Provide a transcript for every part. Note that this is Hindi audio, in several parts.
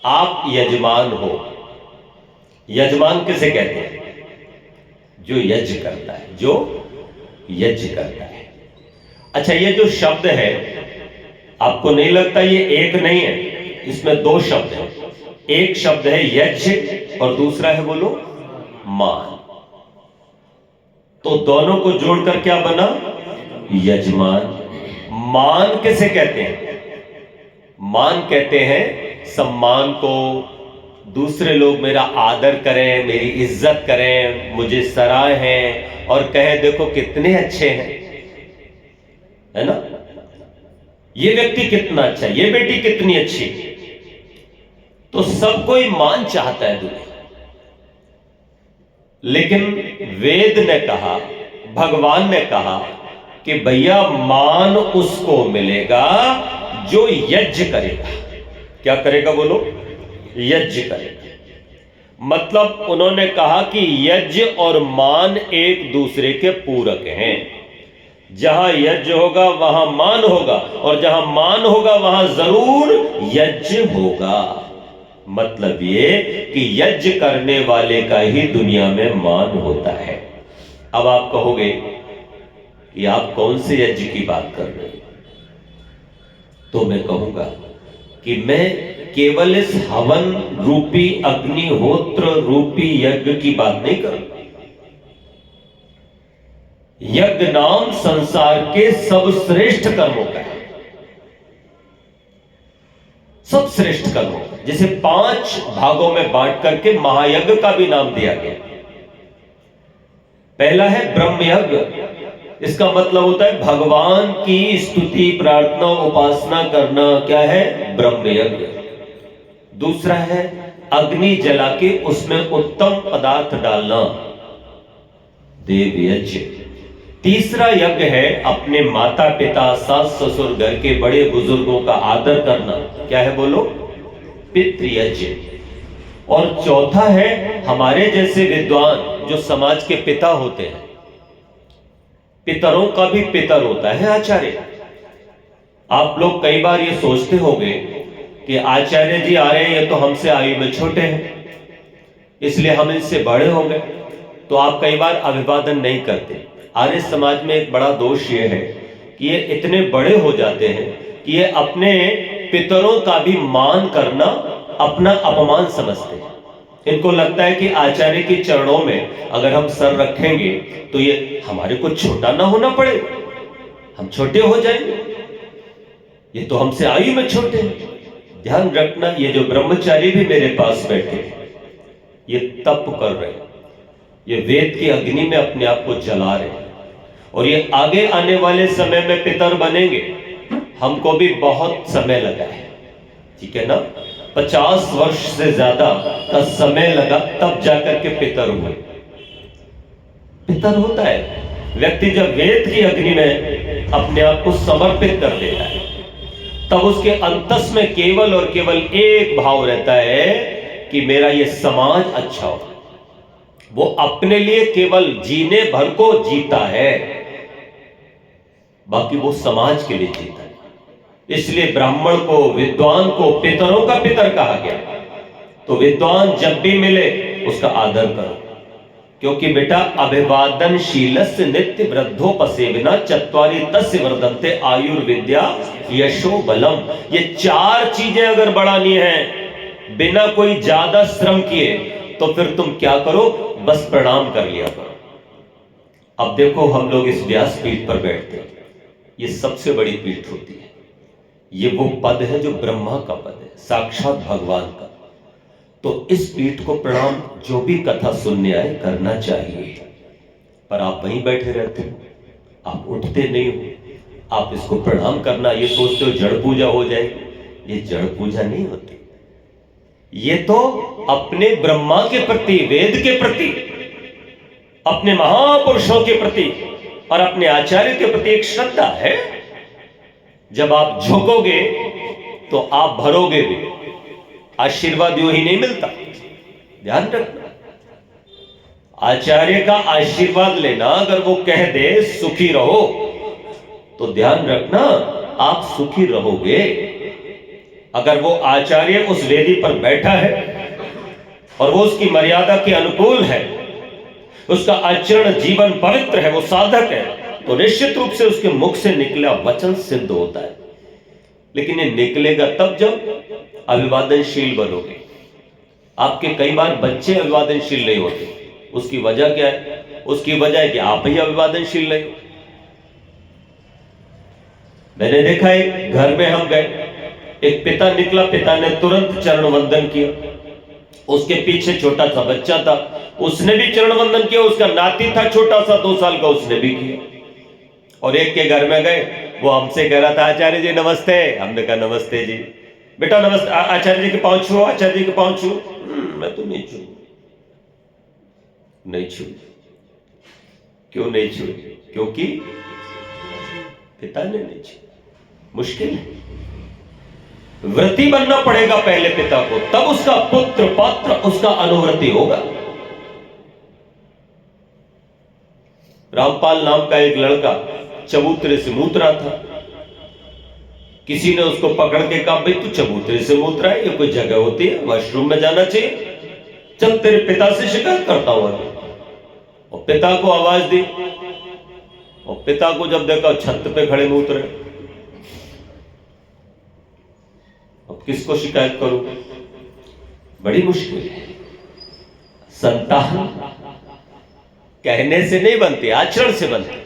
आप यजमान हो। यजमान किसे कहते हैं? जो यज्ञ करता है, जो यज्ञ करता है। अच्छा, ये जो शब्द है, आपको नहीं लगता ये एक नहीं है? इसमें दो शब्द हैं। एक शब्द है यज्ञ और दूसरा है, बोलो, मान। तो दोनों को जोड़कर क्या बना? यजमान। मान किसे कहते हैं? मान कहते हैं सम्मान को, दूसरे लोग मेरा आदर करें, मेरी इज्जत करें, मुझे सराहें और कहें देखो कितने अच्छे हैं, है ना? ये व्यक्ति कितना अच्छा, ये बेटी कितनी अच्छी। तो सब कोई मान चाहता है दुनिया। लेकिन वेद ने कहा, भगवान ने कहा कि भैया मान उसको मिलेगा जो यज्ञ करेगा। क्या करेगा? बोलो, यज्ञ करेगा। मतलब उन्होंने कहा कि यज्ञ और मान एक दूसरे के पूरक हैं। जहां यज्ञ होगा वहां मान होगा, और जहां मान होगा वहां जरूर यज्ञ होगा। मतलब ये कि यज्ञ करने वाले का ही दुनिया में मान होता है। अब आप कहोगे कि आप कौन से यज्ञ की बात कर रहे हैं? तो मैं कहूंगा कि मैं केवल इस हवन रूपी, अग्निहोत्र रूपी यज्ञ की बात नहीं करूंगा। यज्ञ नाम संसार के सब श्रेष्ठ कर्मों का है, सब श्रेष्ठ कर्मों का, जिसे 5 भागों में बांट करके महायज्ञ का भी नाम दिया गया। पहला है ब्रह्म यज्ञ। इसका मतलब होता है भगवान की स्तुति, प्रार्थना, उपासना करना। क्या है? ब्रह्म यज्ञ। दूसरा है अग्नि जला के उसमें उत्तम पदार्थ डालना, देव यज्ञ। तीसरा यज्ञ है अपने माता पिता, सास ससुर, घर के बड़े बुजुर्गों का आदर करना। क्या है? बोलो, पितृयज्ञ। और चौथा है हमारे जैसे विद्वान जो समाज के पिता होते हैं, पितरों का भी पितर होता है आचार्य। आप लोग कई बार ये सोचते होंगे कि आचार्य जी आ रहे हैं, ये तो हमसे आयु में छोटे हैं, इसलिए हम इनसे बड़े हो गए। तो आप कई बार अभिवादन नहीं करते। आर्य समाज में एक बड़ा दोष ये है कि ये इतने बड़े हो जाते हैं कि ये अपने पितरों का भी मान करना अपना अपमान समझते हैं। इनको लगता है कि आचार्य के चरणों में अगर हम सर रखेंगे तो ये हमारे को छोटा ना होना पड़ेगा, हम छोटे हो जाएंगे, ये तो हमसे आयु में छोटे हैं। ध्यान रखना, ये जो ब्रह्मचारी भी मेरे पास बैठे ये तप कर रहे हैं, ये वेद की अग्नि में अपने आप को जला रहे हैं, और ये आगे आने वाले समय में पितर बनेंगे। हमको भी बहुत समय लगा है, ठीक है ना? 50 वर्ष से ज्यादा का समय लगा, तब जाकर के पितर हुए। पितर होता है व्यक्ति जब वेद की अग्नि में अपने आप को समर्पित कर देता है, तब उसके अंतस में केवल और केवल एक भाव रहता है कि मेरा ये समाज अच्छा हो। वो अपने लिए केवल जीने भर को जीता है, बाकी वो समाज के लिए जीता है। इसलिए ब्राह्मण को, विद्वान को पितरों का पितर कहा गया। तो विद्वान जब भी मिले उसका आदर करो, क्योंकि बेटा अभिवादनशीलस्य नित्य वृद्धोपसेविना चत्वारि तस्य वर्धन्ते आयुर्विद्या यशो बलम। ये 4 चीजें अगर बढ़ानी है बिना कोई ज्यादा श्रम किए, तो फिर तुम क्या करो? बस प्रणाम कर लिया करो। अब देखो, हम लोग इस व्यास पीठ पर बैठते हैं, ये सबसे बड़ी पीठ होती है। ये वो पद है जो ब्रह्मा का पद है, साक्षात भगवान का। तो इस पीठ को प्रणाम जो भी कथा सुनने आए करना चाहिए, पर आप वहीं बैठे रहते हो, आप उठते नहीं हो। आप इसको प्रणाम करना ये सोचते हो जड़ पूजा हो जाएगी। ये जड़ पूजा नहीं होती, ये तो अपने ब्रह्मा के प्रति, वेद के प्रति, अपने महापुरुषों के प्रति और अपने आचार्य के प्रति एक श्रद्धा है। जब आप झुकोगे तो आप भरोगे भी, आशीर्वाद यूं ही नहीं मिलता। ध्यान रखना, आचार्य का आशीर्वाद लेना, अगर वो कह दे सुखी रहो, तो ध्यान रखना आप सुखी रहोगे। अगर वो आचार्य उस वेदी पर बैठा है और वो उसकी मर्यादा के अनुकूल है, उसका आचरण जीवन पवित्र है, वो साधक है, तो निश्चित रूप से उसके मुख से निकला वचन सिद्ध होता है। लेकिन ये निकलेगा तब जब अभिवादनशील बनोगे। आपके कई बार बच्चे अभिवादनशील नहीं होते। उसकी वजह क्या है? उसकी वजह है कि आप ही अभिवादनशील नहीं हो। मैंने देखा एक घर में हम गए, एक पिता निकला, पिता ने तुरंत चरण वंदन किया। उसके पीछे छोटा सा बच्चा था, उसने भी चरण वंदन किया। उसका नाती था छोटा सा 2 साल का, उसने भी किया। और एक के घर में गए, वो हमसे कह रहा था, आचार्य जी नमस्ते। हमने कहा नमस्ते जी। बेटा नमस्ते। आचार्य जी के पांव छुओ, आचार्य जी के पांव छुओ। मैं तो नहीं छू, नहीं छू। क्यों नहीं छू? क्योंकि पिता ने नहीं छू। मुश्किल है, व्रती बनना पड़ेगा पहले पिता को, तब उसका पुत्र पौत्र उसका अनुव्रती होगा। रामपाल नाम का एक लड़का चबूतरे से मूत्रा था। किसी ने उसको पकड़ के कहा, भाई तू चबूतरे से मूत्रा है, ये कोई जगह होती है, वॉशरूम में जाना चाहिए, चल तेरे पिता से शिकायत करता हूं। और पिता को आवाज दी, और पिता को जब देखा छत पे खड़े मूत्र। अब किसको शिकायत करूं? बड़ी मुश्किल है। संतान कहने से नहीं बनती, आचरण से बनती।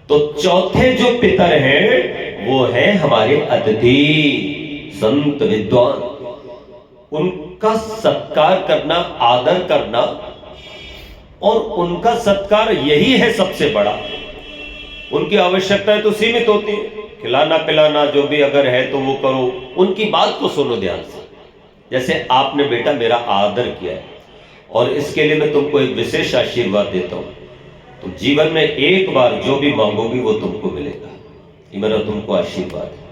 तो चौथे जो पितर हैं वो है हमारे अतिथि, संत विद्वान। उनका सत्कार करना, आदर करना, और उनका सत्कार यही है सबसे बड़ा। उनकी आवश्यकताएं तो सीमित होती है, खिलाना पिलाना जो भी अगर है तो वो करो, उनकी बात को सुनो ध्यान से। जैसे आपने बेटा मेरा आदर किया है और इसके लिए मैं तुमको एक विशेष आशीर्वाद देता हूं, तुम जीवन में एक बार जो भी मांगोगी वो तुमको मिलेगा। ये मेरा तुमको आशीर्वाद है,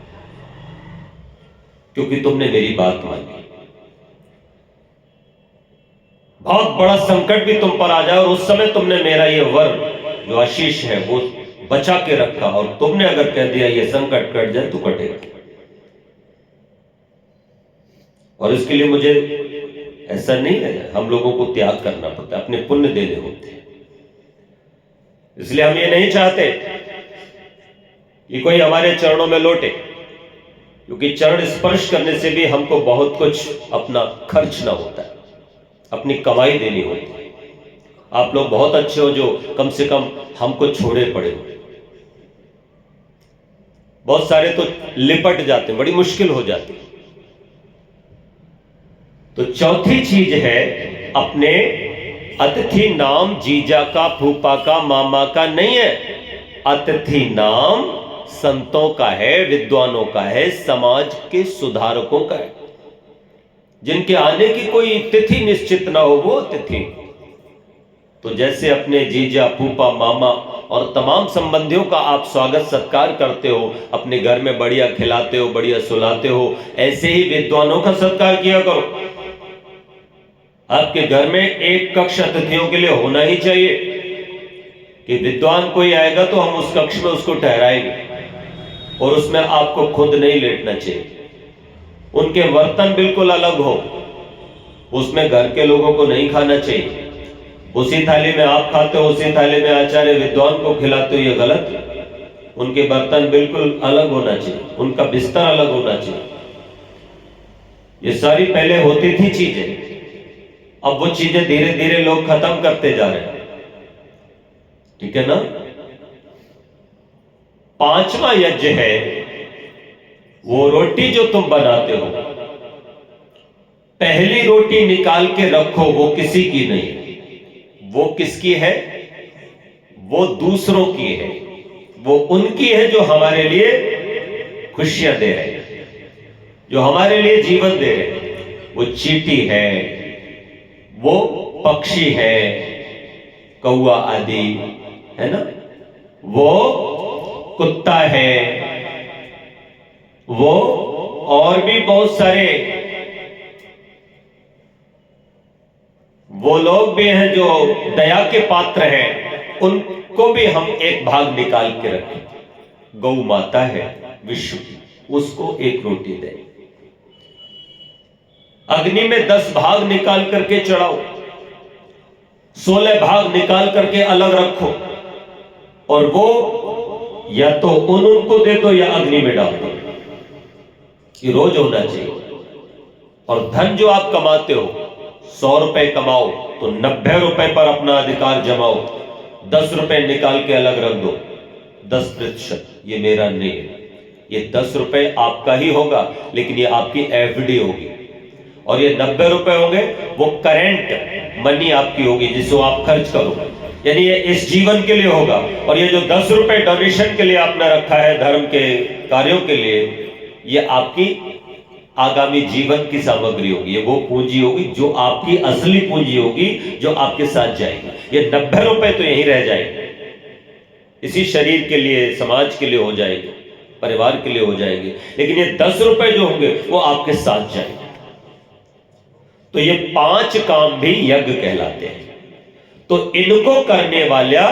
क्योंकि तुमने मेरी बात मानी। बहुत बड़ा संकट भी तुम पर आ जाए और उस समय तुमने मेरा ये वर जो आशीष है वो बचा के रखा, और तुमने अगर कह दिया ये संकट कट जाए तो कटेगा। और इसके लिए मुझे ऐसा नहीं है, हम लोगों को त्याग करना पड़ता है, अपने पुण्य देने होते हैं। इसलिए हम ये नहीं चाहते कि कोई हमारे चरणों में लौटे, क्योंकि चरण स्पर्श करने से भी हमको बहुत कुछ अपना खर्चना होता है, अपनी कमाई देनी होती है। आप लोग बहुत अच्छे हो जो कम से कम हमको छोड़े पड़े हो। बहुत सारे तो लिपट जाते हैं, बड़ी मुश्किल हो जाती है। तो चौथी चीज है, अपने अतिथि नाम जीजा का, फूफा का, मामा का नहीं है। अतिथि नाम संतों का है, विद्वानों का है, समाज के सुधारकों का है। जिनके आने की कोई तिथि निश्चित ना हो, वो अतिथि। तो जैसे अपने जीजा, फूफा, मामा और तमाम संबंधियों का आप स्वागत सत्कार करते हो, अपने घर में बढ़िया खिलाते हो, बढ़िया सुलाते हो, ऐसे ही विद्वानों का सत्कार किया करो। आपके घर में एक कक्ष अतिथियों के लिए होना ही चाहिए कि विद्वान कोई आएगा तो हम उस कक्ष में उसको ठहराएंगे, और उसमें आपको खुद नहीं लेटना चाहिए। उनके बर्तन बिल्कुल अलग हो, उसमें घर के लोगों को नहीं खाना चाहिए। उसी थाली में आप खाते हो, उसी थाली में आचार्य विद्वान को खिलाते हो, ये गलत है। उनके बर्तन बिल्कुल अलग होना चाहिए, उनका बिस्तर अलग होना चाहिए। ये सारी पहले होती थी चीजें, अब वो चीजें धीरे धीरे लोग खत्म करते जा रहे हैं। ठीक है ना? पांचवा यज्ञ है, वो रोटी जो तुम बनाते हो, पहली रोटी निकाल के रखो, वो किसी की नहीं, वो किसकी है? वो दूसरों की है। वो उनकी है जो हमारे लिए खुशियां दे रहे हैं, जो हमारे लिए जीवन दे रहे हैं। वो चींटी है, वो पक्षी है, कौवा आदि है ना, वो कुत्ता है, वो और भी बहुत सारे वो लोग भी हैं जो दया के पात्र हैं, उनको भी हम एक भाग निकाल के रखें। गौ माता है विश्व की, उसको एक रोटी दें। अग्नि में 10 भाग निकाल करके चढ़ाओ, 16 भाग निकाल करके अलग रखो, और वो या तो उनको दे दो या अग्नि में डाल दो। ये रोज होना चाहिए। और धन जो आप कमाते हो, 100 रुपए कमाओ तो 90 रुपए पर अपना अधिकार जमाओ, 10 रुपए निकाल के अलग रख दो। 10% ये मेरा नहीं है, ये 10 रुपए आपका ही होगा, लेकिन ये आपकी एफडी होगी। और ये 90 रुपए होंगे वो करेंट मनी आपकी होगी, जिसको आप खर्च करो, यानी ये इस जीवन के लिए होगा। और ये जो 10 रुपए डोनेशन के लिए आपने रखा है धर्म के कार्यों के लिए, ये आपकी आगामी जीवन की सामग्री होगी। ये वो पूंजी होगी जो आपकी असली पूंजी होगी, जो आपके साथ जाएगी। ये 90 रुपए तो यहीं रह जाएंगे, इसी शरीर के लिए, समाज के लिए हो जाएंगे, परिवार के लिए हो जाएंगे, लेकिन ये 10 रुपए जो होंगे वो आपके साथ जाएंगे। तो ये 5 काम भी यज्ञ कहलाते हैं। तो इनको करने वाला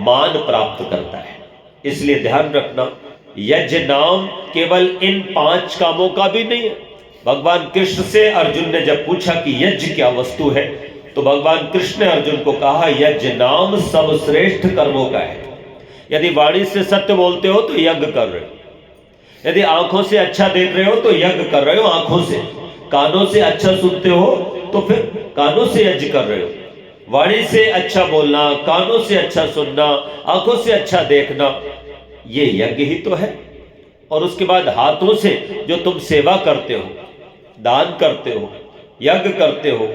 मान प्राप्त करता है। इसलिए ध्यान रखना, यज्ञ नाम केवल इन 5 कामों का भी नहीं है। भगवान कृष्ण से अर्जुन ने जब पूछा कि यज्ञ क्या वस्तु है, तो भगवान कृष्ण ने अर्जुन को कहा, यज्ञ नाम सर्वश्रेष्ठ कर्मों का है। यदि वाणी से सत्य बोलते हो तो यज्ञ कर रहे हो, यदि आंखों से अच्छा देख रहे हो तो यज्ञ कर रहे हो आंखों से, कानों से अच्छा सुनते हो तो फिर कानों से यज्ञ कर रहे हो। वाणी से अच्छा बोलना, कानों से अच्छा सुनना, आंखों से अच्छा देखना, ये यज्ञ ही तो है। और उसके बाद हाथों से जो तुम सेवा करते हो, दान करते हो, यज्ञ करते हो,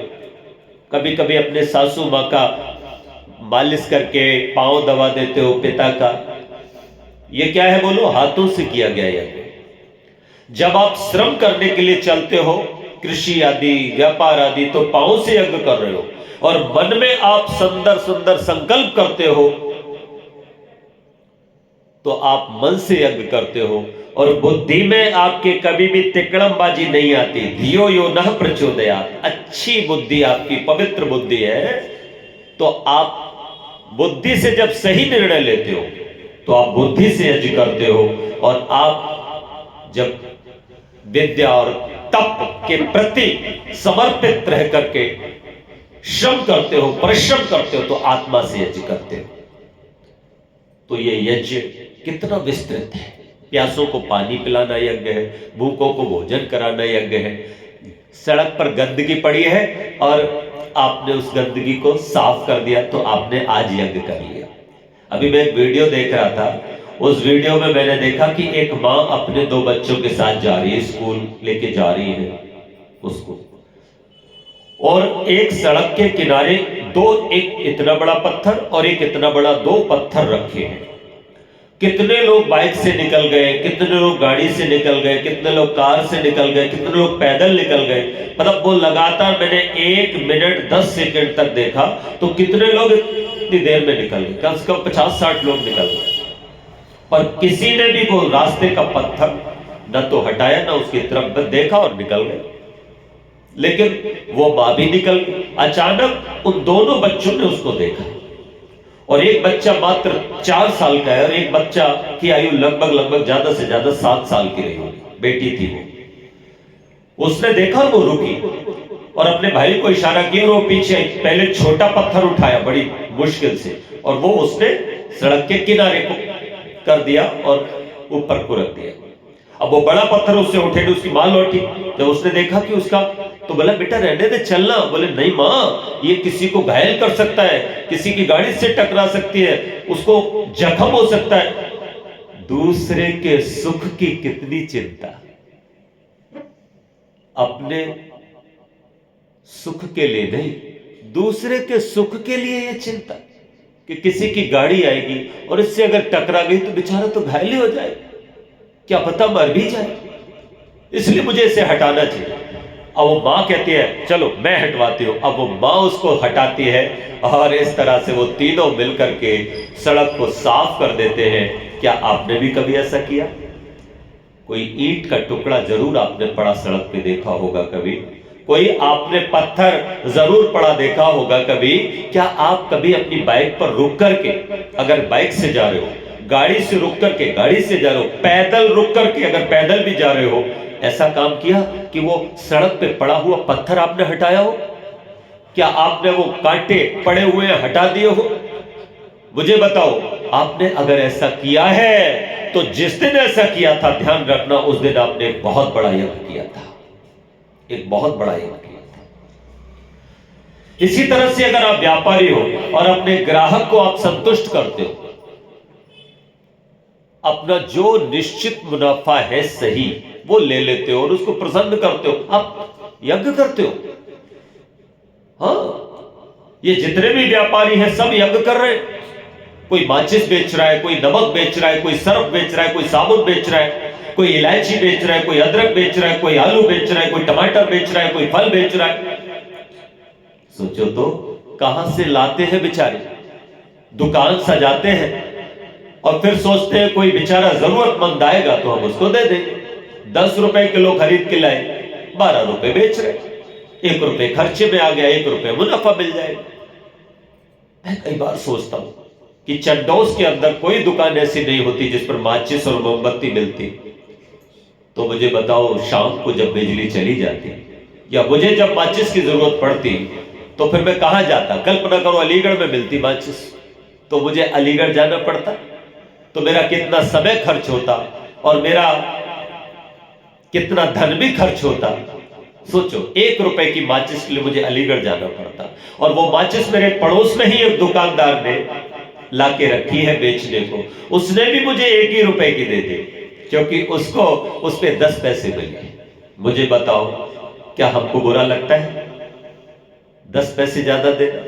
कभी कभी अपने सासू माँ का मालिश करके पांव दबा देते हो पिता का, ये क्या है बोलो? हाथों से किया गया यज्ञ। जब आप श्रम करने के लिए चलते हो, कृषि आदि, व्यापार आदि, तो पांव से यज्ञ कर रहे हो। और मन में आप सुंदर सुंदर संकल्प करते हो तो आप मन से यज्ञ करते हो। और बुद्धि में आपके कभी भी तिकड़मबाजी नहीं आती। धियो यो नः प्रचोदयात्, अच्छी बुद्धि आपकी, पवित्र बुद्धि है। तो आप बुद्धि से जब सही निर्णय लेते हो तो आप बुद्धि से यज्ञ करते हो। और आप जब विद्या और तप के प्रति समर्पित रह करके श्रम करते हो, परिश्रम करते हो, तो आत्मा से यज्ञ करते हो। तो ये यज्ञ कितना विस्तृत है। प्यासों को पानी पिलाना यज्ञ है, भूखों को भोजन कराना यज्ञ है। सड़क पर गंदगी पड़ी है और आपने उस गंदगी को साफ कर दिया तो आपने आज यज्ञ कर लिया। अभी मैं एक वीडियो देख रहा था, उस वीडियो में मैंने देखा कि एक माँ अपने 2 बच्चों के साथ जा रही है, स्कूल लेके जा रही है उसको, और एक सड़क के किनारे एक इतना बड़ा पत्थर और एक इतना बड़ा 2 पत्थर रखे हैं। कितने लोग बाइक से निकल गए, कितने लोग गाड़ी से निकल गए, कितने लोग कार से निकल गए, कितने लोग पैदल निकल गए। मतलब वो लगातार मैंने 1 मिनट 10 सेकंड तक देखा तो कितने लोग इतनी देर में निकल गए, कम से कम 50-60 लोग निकल गए। और किसी ने भी वो रास्ते का पत्थर न तो हटाया न उसकी तरफ देखा और निकल गए। लेकिन वो मां भी निकल गई। अचानक उन दोनों बच्चों ने उसको देखा, और एक बच्चा मात्र 4 साल का है और एक बच्चा की आयु लगभग ज्यादा से ज्यादा 7 साल की रही होगी, बेटी थी वो। उसने देखा, वो रुकी और अपने भाई को इशारा किया, वो पीछे पहले छोटा पत्थर उठाया बड़ी मुश्किल से, और वो उसने सड़क के किनारे को कर दिया और ऊपर को रख दिया। अब वो बड़ा पत्थर उससे उठे, उसकी मां लौटी, जब उसने देखा कि उसका, तो बोला बेटा रहने दे, चलना। बोले नहीं मां, ये किसी को घायल कर सकता है, किसी की गाड़ी से टकरा सकती है, उसको जख्म हो सकता है। दूसरे के सुख की कितनी चिंता, अपने सुख के लिए नहीं, दूसरे के सुख के लिए ये चिंता कि किसी की गाड़ी आएगी और इससे अगर टकरा गई तो बेचारा तो घायल ही हो जाए, क्या पता मर भी जाए, इसलिए मुझे इसे हटाना चाहिए। अब वो मां कहती है चलो मैं हटवाती हूं। अब वो मां उसको हटाती है और इस तरह से वो तीनों मिलकर के सड़क को साफ कर देते हैं। क्या आपने भी कभी ऐसा किया? कोई ईंट का टुकड़ा जरूर आपने पड़ा सड़क पे देखा होगा कभी, कोई आपने पत्थर जरूर पड़ा देखा होगा कभी। क्या आप कभी अपनी बाइक पर रुक करके, अगर बाइक से जा रहे हो, गाड़ी से रुक करके गाड़ी से जा रहे हो, पैदल रुक करके अगर पैदल भी जा रहे हो, ऐसा काम किया कि वो सड़क पे पड़ा हुआ पत्थर आपने हटाया हो? क्या आपने वो कांटे पड़े हुए हटा दिए हो? मुझे बताओ, आपने अगर ऐसा किया है तो जिस दिन ऐसा किया था, ध्यान रखना, उस दिन आपने एक बहुत बड़ा यज्ञ किया था, एक बहुत बड़ा यज्ञ किया था। इसी तरह से अगर आप व्यापारी हो और अपने ग्राहक को आप संतुष्ट करते हो, अपना जो निश्चित मुनाफा है सही वो ले लेते हो और उसको प्रसन्न करते हो, आप यज्ञ करते हो। हाँ, ये जितने भी व्यापारी हैं सब यज्ञ कर रहे हैं। कोई माचिस बेच रहा है, कोई नमक बेच रहा है, कोई सर्फ बेच रहा है, कोई साबुन बेच रहा है, कोई इलायची बेच रहा है, कोई अदरक बेच रहा है, कोई आलू बेच रहा है, कोई टमाटर बेच रहा है, कोई फल बेच रहा है। सोचो तो कहां से लाते हैं बेचारे, दुकान सजाते हैं और फिर सोचते हैं कोई बेचारा जरूरतमंद आएगा तो हम उसको दे देंगे। 10 रुपए किलो खरीद के लाए, 12 रुपए बेच रहे, 1 रुपए खर्चे में आ गया, 1 रुपए मुनाफा मिल जाएगा। मैं कई बार सोचता हूं कि चंडोस के अंदर कोई दुकान ऐसी नहीं होती जिस पर माचिस और मोमबत्ती मिलती। तो मुझे बताओ, शाम को जब बिजली चली जाती या मुझे जब माचिस की जरूरत पड़ती तो फिर मैं कहां जाता? कल्पना करो अलीगढ़ में मिलती माचिस तो मुझे अलीगढ़ जाना पड़ता, तो मेरा कितना समय खर्च होता और मेरा कितना धन भी खर्च होता। सोचो, 1 रुपए की माचिस के लिए मुझे अलीगढ़ जाना पड़ता और वो माचिस मेरे पड़ोस में ही एक दुकानदार ने लाके रखी है बेचने को, उसने भी मुझे 1 ही रुपए की दे दी क्योंकि उसको उस पे 10 पैसे मिले। मुझे बताओ, क्या हमको बुरा लगता है 10 पैसे ज्यादा देना?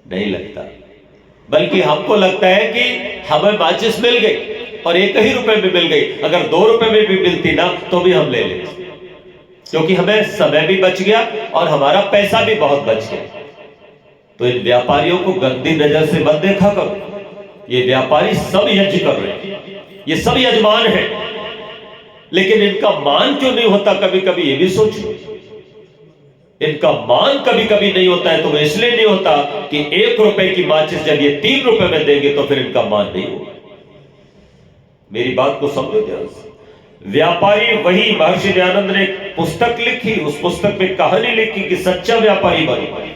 नहीं लगता, बल्कि हमको लगता है कि हमें माचिस मिल गई और 1 ही रुपए में मिल गई, अगर 2 रुपए में भी मिलती ना तो भी हम ले लेते, क्योंकि हमें समय भी बच गया और हमारा पैसा भी बहुत बच गया। तो इन व्यापारियों को गंदी नजर से मत देखा करो। ये व्यापारी सब यज्ञ कर रहे हैं, ये सब यजमान हैं, लेकिन इनका मान क्यों नहीं होता? कभी कभी ये भी सोचो, इनका मान कभी कभी नहीं होता है तो वो इसलिए नहीं होता कि 1 रुपए की माचिस जब ये 3 रुपए में देंगे तो फिर इनका मान नहीं होगा। मेरी बात को समझो ध्यान से। व्यापारी वही, महर्षि दयानंद ने एक पुस्तक लिखी, उस पुस्तक में कहानी लिखी कि सच्चा व्यापारी बनो।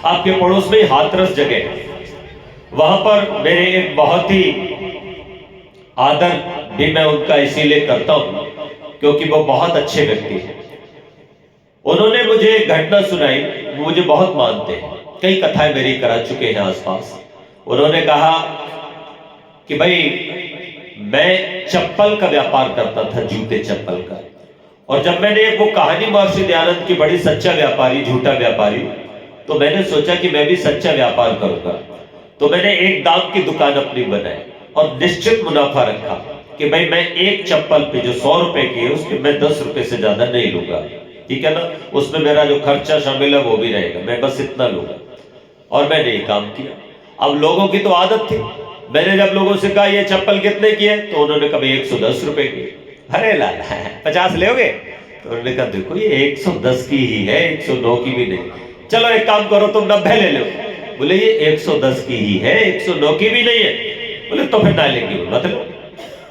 आपके पड़ोस में हाथरस जगह है, वहां पर मेरे एक बहुत ही आदर भी मैं उनका इसीलिए करता हूं क्योंकि वो बहुत अच्छे व्यक्ति हैं। उन्होंने मुझे एक घटना सुनाई, मुझे बहुत मानते हैं, कई कथाएं मेरी करा चुके हैं आसपास। उन्होंने कहा कि भाई मैं चप्पल का व्यापार करता था, जूते चप्पल का, और जब मैंने वो कहानी महर्षि दयानंद की बड़ी सच्चा व्यापारी झूठा व्यापारी, तो मैंने सोचा कि मैं भी सच्चा व्यापार करूंगा। तो मैंने एक दाम की दुकान अपनी बनाई और निश्चित मुनाफा रखा कि भाई मैं एक चप्पल पे जो 100 रुपए की है उसके मैं 10 रुपए से ज्यादा नहीं लूंगा, ठीक है ना, उसमें मेरा जो खर्चा शामिल है वो भी रहेगा, मैं बस इतना लूंगा। और मैंने ये काम किया। अब लोगों की तो आदत थी, मैंने जब लोगों से कहा ये चप्पल कितने की है तो उन्होंने कहा 110 रुपए की। अरे लाला 50 लोगे? तो उन्होंने कहा देखो ये 110 की ही है, 109 की भी नहीं। चलो एक काम करो तुम 90 ले लो। बोले ये 110 की ही है, 109 की भी नहीं है। बोले तो फिर ना लेंगे, मतलब।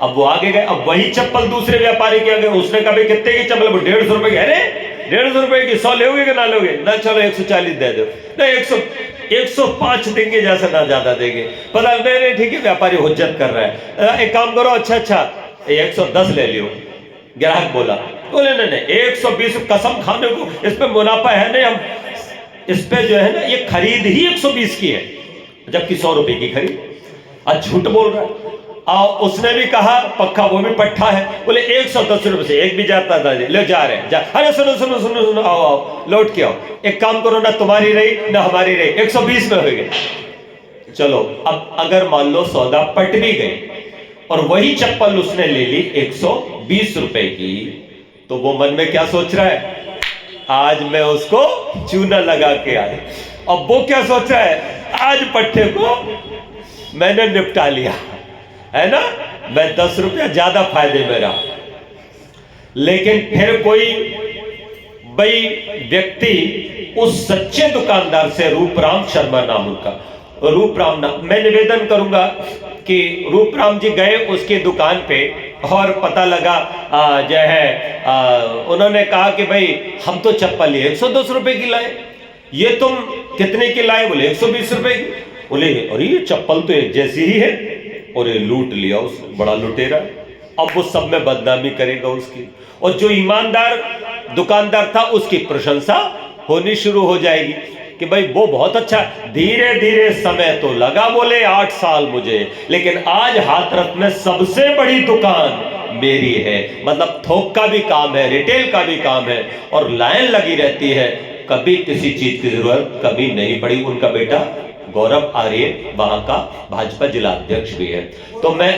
अब वो आगे गए, अब वही चप्पल दूसरे व्यापारी के आगे, उसने कहा कितने की चप्पल? 150 रुपए की। अरे 150 रुपए की 100 लोगे कि ना लोगे? ना, चलो 140 दे दो। नहीं 105 देंगे, जैसा ना ज्यादा देंगे। पता नहीं, ठीक है, व्यापारी हुज्जत कर रहा है। एक काम करो, अच्छा 110 ले लियो। ग्राहक बोला, बोले नहीं 120 कसम खाने को इस पे मुनाफा है नहीं, हम इस पे जो है ना ये खरीद ही 120 की है, जबकि 100 रुपए की खरीद। आज झूठ बोल रहा है। उसने भी कहा पक्का, वो भी पट्टा है। बोले 110 रुपए से एक भी जाता था, ले जा रहे हैं जा। अरे सुनो सुनो सुनो सुनो, आओ लौट के आओ। एक काम करो, ना तुम्हारी रही ना हमारी रही, 120 में हो गए। चलो अब अगर मान लो सौदा पट भी गई और वही चप्पल उसने ले ली 120 रुपए की, तो वो मन में क्या सोच रहा है? आज मैं उसको चूना लगा के आया। अब वो क्या सोच रहा है? आज पट्टे को मैंने निपटा लिया, है ना, मैं 10 रुपया ज्यादा फायदे में रहा। लेकिन फिर कोई भाई व्यक्ति उस सच्चे दुकानदार से, रूपराम शर्मा नाम उनका, रूपराम नाम, मैं निवेदन करूंगा कि रूपराम जी गए उसकी दुकान पे और पता लगा जो है उन्होंने कहा कि भाई हम तो चप्पल लिए 110 रुपए की लाए, ये तुम कितने की लाए? बोले 120 रुपए की। बोले अरे ये चप्पल तो एक जैसी ही है, और ये लूट लिया उसने, बड़ा लुटेरा। अब वो सब में बदनामी करेगा उसकी, और जो ईमानदार दुकानदार था उसकी प्रशंसा होनी शुरू हो जाएगी कि भाई वो बहुत अच्छा। धीरे धीरे समय तो लगा, बोले 8 साल मुझे, लेकिन आज हाथरस में सबसे बड़ी दुकान मेरी है। मतलब थोक का भी काम है, रिटेल का भी काम है, और लाइन लगी रहती है, कभी किसी चीज की जरूरत कभी नहीं पड़ी। उनका बेटा गौरव आर्य वहां का भाजपा जिला अध्यक्ष भी है। तो मैं